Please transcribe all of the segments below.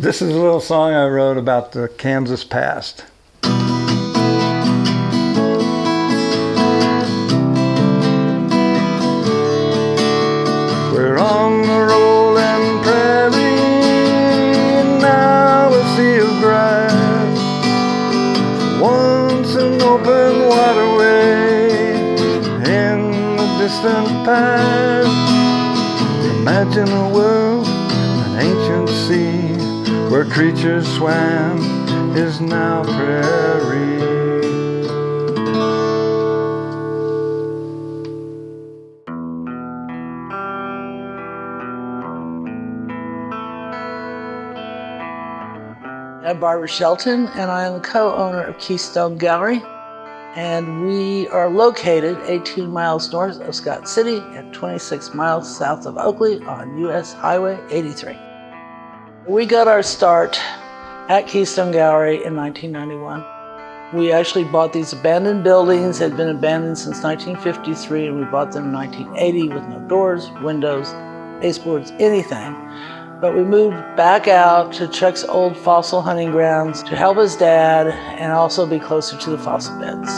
This is a little song I wrote about the Kansas past. We're on the rolling prairie, now a sea of grass. Once an open waterway in the distant past. Imagine a world, an ancient sea, where creatures swam is now prairie. I'm Barbara Shelton, and I am the co-owner of Keystone Gallery, and we are located 18 miles north of Scott City and 26 miles south of Oakley on US Highway 83. We got our start at Keystone Gallery in 1991. We actually bought these abandoned buildings. They had been abandoned since 1953, and we bought them in 1980 with no doors, windows, baseboards, anything. But we moved back out to Chuck's old fossil hunting grounds to help his dad and also be closer to the fossil beds.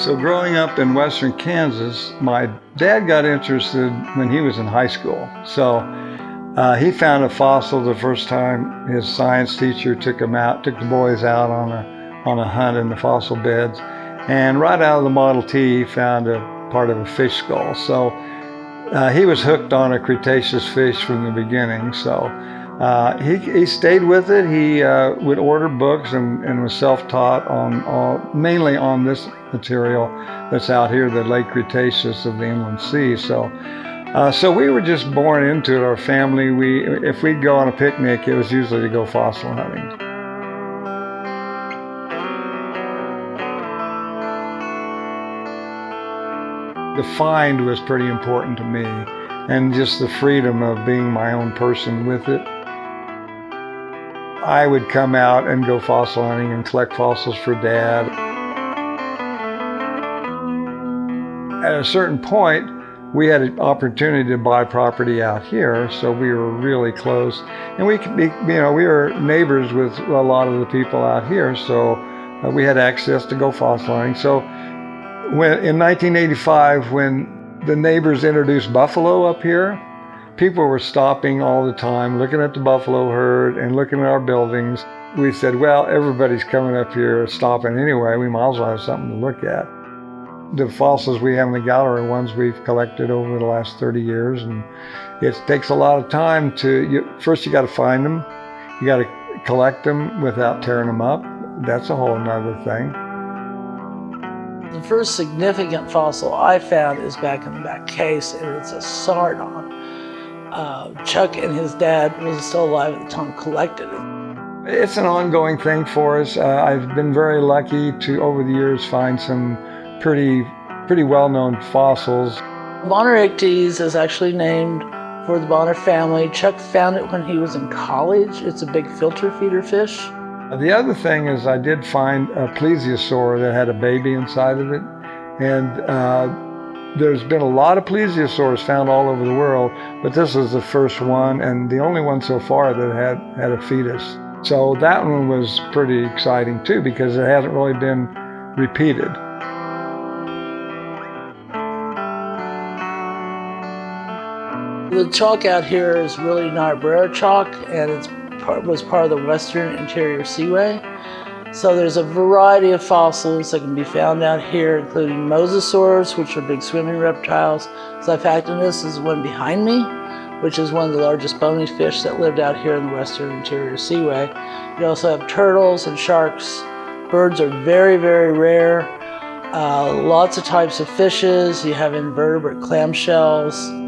So growing up in western Kansas, my dad got interested when he was in high school. So he found a fossil the first time his science teacher took the boys out on a hunt in the fossil beds. And right out of the Model T, he found a part of a fish skull. So he was hooked on a Cretaceous fish from the beginning. So he stayed with it. He would order books and was self-taught mainly on this material that's out here, the late Cretaceous of the Inland Sea. So we were just born into it. Our family, if we'd go on a picnic, it was usually to go fossil hunting. The find was pretty important to me, and just the freedom of being my own person with it. I would come out and go fossil hunting and collect fossils for Dad. At a certain point, we had an opportunity to buy property out here, so we were really close. And we were neighbors with a lot of the people out here, so we had access to go fossil hunting. So in 1985, when the neighbors introduced buffalo up here, people were stopping all the time, looking at the buffalo herd and looking at our buildings. We said, well, everybody's coming up here stopping anyway. We might as well have something to look at. The fossils we have in the gallery are ones we've collected over the last 30 years. And it takes a lot of time first you got to find them. You got to collect them without tearing them up. That's a whole nother thing. The first significant fossil I found is back in the back case, and it's a sardine. Chuck and his dad was still alive at the time, collected it. It's an ongoing thing for us. I've been very lucky to, over the years, find some pretty well-known fossils. Bonner ichthys is actually named for the Bonner family. Chuck found it when he was in college. It's a big filter feeder fish. The other thing is I did find a plesiosaur that had a baby inside of it. And there's been a lot of plesiosaurs found all over the world, but this is the first one and the only one so far that had a fetus. So that one was pretty exciting too, because it hasn't really been repeated. The chalk out here is really Niobrara chalk, and it was part of the Western Interior Seaway. So there's a variety of fossils that can be found out here, including mosasaurs, which are big swimming reptiles. So in fact, this is one behind me, which is one of the largest bony fish that lived out here in the Western Interior Seaway. You also have turtles and sharks. Birds are very, very rare. Lots of types of fishes. You have invertebrate clamshells.